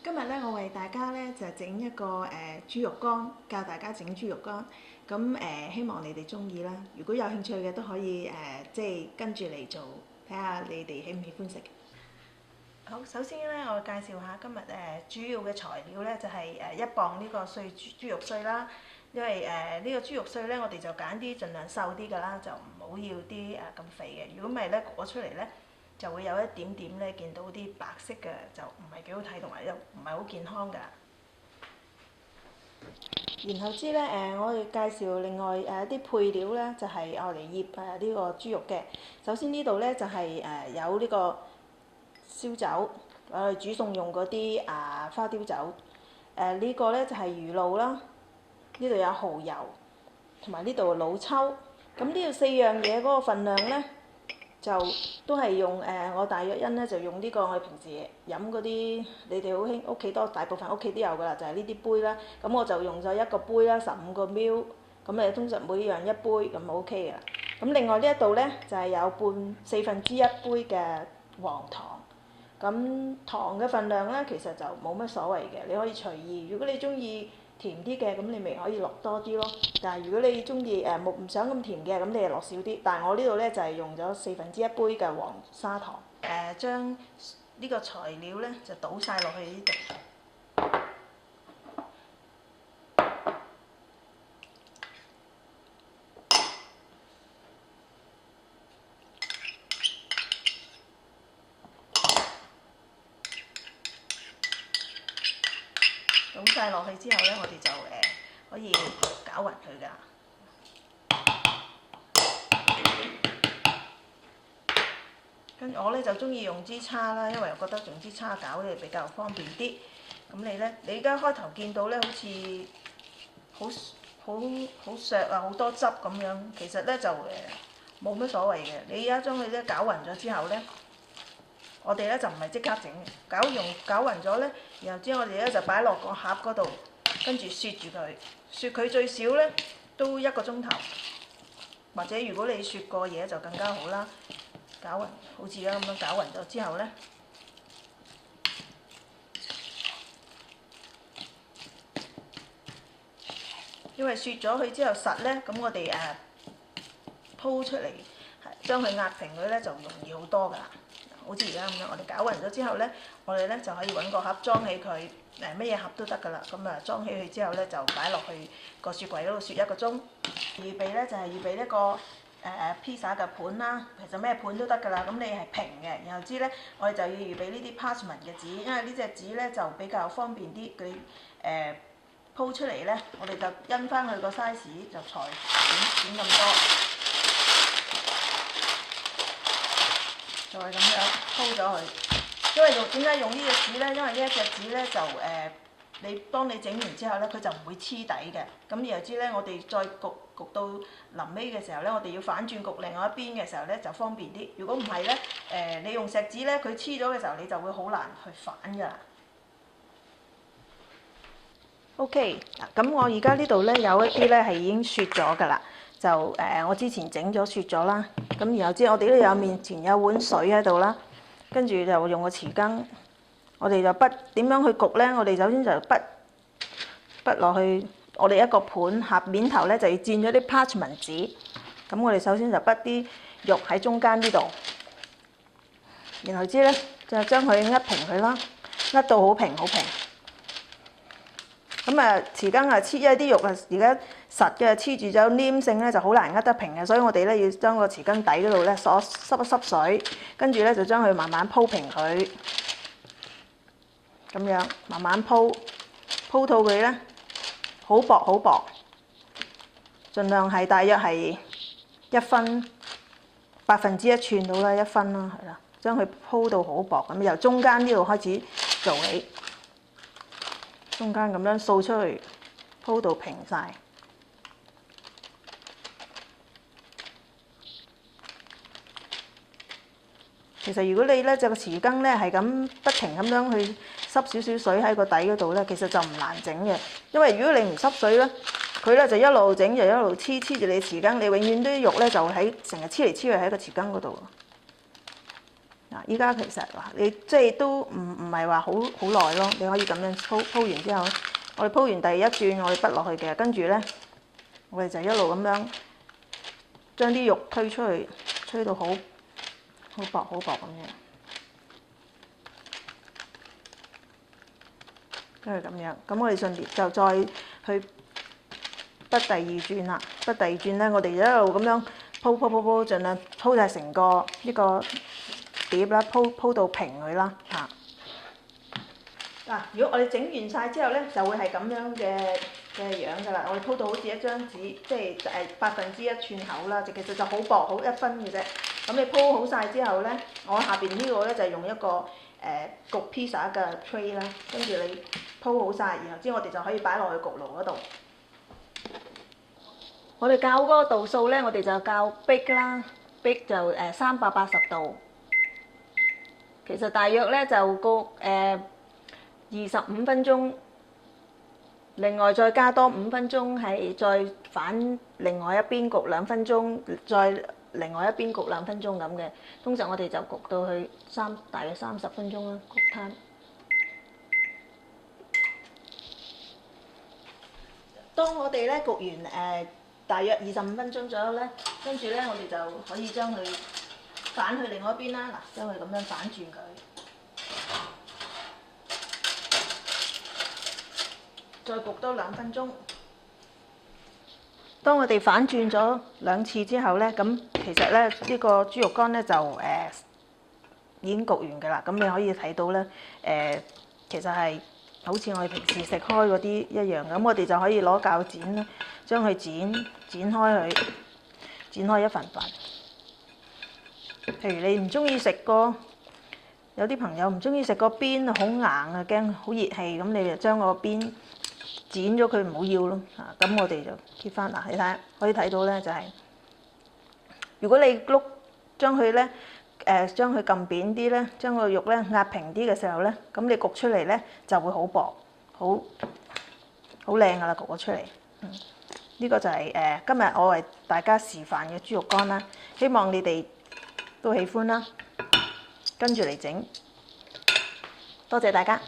今日咧，我為大家咧就整一個豬肉乾，教大家整豬肉乾。咁希望你哋中意啦。如果有興趣嘅都可以即係跟住嚟做，睇下你哋喜唔喜歡食。好，首先咧，我介紹下今日主要嘅材料咧，就係1磅呢個碎豬肉碎啦。因為呢個豬肉碎咧，我哋就揀啲盡量瘦啲㗎啦，就唔好要啲咁肥嘅。如果唔係咧，焗咗出嚟咧，就會有一點點咧，見到啲白色嘅，就唔係幾好睇，同埋又唔係好健康㗎。然後之咧我哋介紹另外啲配料咧，就係我嚟醃呢個豬肉嘅。首先呢度咧就係有呢個燒酒，我哋煮餸用嗰啲花雕酒。呢個咧就係魚露啦，呢度有蠔油，同埋呢度老抽。咁呢度4樣嘢嗰個份量咧，就都係用我大約因咧就用呢個我哋平時飲嗰啲，你哋好興屋企多，大部分屋企都有㗎啦，就係呢啲杯啦。咁我就用咗一個杯啦，15個 ml。咁通常每樣一杯咁 OK 㗎啦。咁另外呢一度咧就係有4分之一杯嘅黃糖。咁糖嘅份量咧其實就冇乜所謂嘅，你可以隨意。如果你中意甜啲嘅，咁你咪可以落多啲咯。但係如果你中意唔想咁甜嘅，咁你就落少啲。但係我呢度咧就係用咗1/4杯嘅黃砂糖。將呢個材料咧就倒晒落去呢度。倒晒落去之後咧，我哋就可以攪勻佢㗎。跟住我咧就中意用支叉啦，因為我覺得用支叉攪咧比較方便啲。咁你而家開頭見到咧好似好削啊，好多汁咁樣，其實咧就冇乜所謂嘅。你而家將佢咧攪勻咗之後咧，我哋咧就唔係即刻整，攪勻咗咧，然後之後我哋咧就擺落個盒嗰度，跟住雪住佢，雪佢最少咧都1個鐘頭，或者如果你雪過嘢就更加好啦。攪勻，好似咁樣攪勻咗之後咧，因為雪咗佢之後實咧，咁我哋鋪出嚟，將佢壓平佢咧就容易好多㗎啦。好似而家咁樣，我哋攪勻咗之後咧，我哋咧就可以揾個盒裝起佢，乜嘢盒都得㗎啦。咁裝起佢之後咧，就擺落去個雪櫃嗰度雪1個鐘。預備咧就係預備一個披薩嘅盤啦，其實咩盤都得㗎啦。咁你係平嘅，然後咧我哋就要預備呢啲 parchment 嘅紙，因為呢隻紙咧就比較方便啲，佢鋪出嚟咧，我哋就因翻佢個 size 就裁剪咁多，再咁樣鋪咗佢。因為點解用呢隻紙咧？因為呢一隻紙咧就當你整完之後咧，佢就唔會黐底嘅。咁然後咧，我哋再焗到臨尾嘅時候咧，我哋要反轉焗另外一邊嘅時候咧，就方便啲。如果唔係咧，你用錫紙咧，佢黐咗嘅時候，你就會好難去反㗎。OK， 咁我而家呢度咧有一啲咧係已經雪咗㗎啦，就我之前整咗雪咗啦。咁然後我哋呢度有面前有碗水喺度啦，跟住就用個匙羹，我哋就點樣去焗咧？我哋首先就滗落去，我哋一個盤盒面頭咧就要墊咗啲 parchment 紙。咁我哋首先就滗啲肉喺中間呢度，然後咧就將佢滗平佢啦，滗到好平好平。咁匙羹黐，因為啲肉而家實嘅黐住咗黏性咧，就好難滗得平嘅，所以我哋咧要將個匙羹底嗰度咧濕一濕水，跟住咧就將佢慢慢鋪平佢，咁樣慢慢鋪到佢咧好薄好薄，盡量係大約係1/1寸到啦，1分啦，係啦，將佢鋪到好薄咁，由中間呢度開始做起。中間咁樣掃出去，鋪到平晒。其實如果你咧就個匙羹咧係咁不停咁樣去濕少少水喺個底嗰度咧，其實就唔難整嘅。因為如果你唔濕水咧，佢咧就一路整就一路黐住你匙羹，你永遠啲肉咧就成日黐嚟黐去喺個匙羹嗰度。嗱，依家其實嗱，你即係都唔係話好耐咯，你可以咁樣鋪完之後，我哋鋪完第一轉，我哋畢落去嘅，跟住咧，我哋就一路咁樣將啲肉推出去，吹到好薄咁樣，跟住咁樣，咁我哋順便就再去畢第二轉啦。畢第二轉咧，我哋一路咁樣鋪，盡量鋪晒成個呢個碟啦，鋪到平佢啦嚇。嗱，如果我哋整完晒之後咧，就會係咁樣嘅樣噶啦。我哋鋪到好似一張紙，即係1/8寸厚啦，其實就好薄，好1分嘅啫。咁你鋪好晒之後咧，我下邊呢個咧就係用一個焗 pizza 嘅 tray 啦，跟住你鋪好晒，然後之後我哋就可以擺落去焗爐嗰度。我哋校嗰個度數咧，我哋就校逼啦，逼就380度。其實大約咧就焗25分鐘，另外再加多5分鐘，係再反另外一邊焗2分鐘，再另外一邊焗2分鐘咁嘅。通常我哋就焗到去大約30分鐘啦，焗攤。當我哋咧焗完大約25分鐘左右咧，跟住咧我哋就可以將佢反去另外一邊啦。嗱，將佢咁樣反轉佢，再焗多2分鐘。當我哋反轉咗2次之後咧，咁其實咧呢個豬肉乾咧就已經焗完㗎啦。咁你可以睇到咧其實係好似我哋平時食開嗰啲一樣。咁我哋就可以攞鉸剪啦，將佢剪開佢，剪開一份份。譬如你唔中意食個，有啲朋友唔中意食個邊好硬啊，驚好熱氣，咁你就將個邊剪咗佢唔好要咯。咁我哋就揭翻嗱，你睇可以睇到咧，就係如果你將佢咧將佢撳扁啲咧，將個肉咧壓平啲嘅時候咧，咁你焗出嚟咧就會好薄，好靚噶啦，焗咗出嚟。呢個就係今日我為大家示範嘅豬肉乾啦，希望你哋都喜歡啦，跟住嚟整。多謝大家。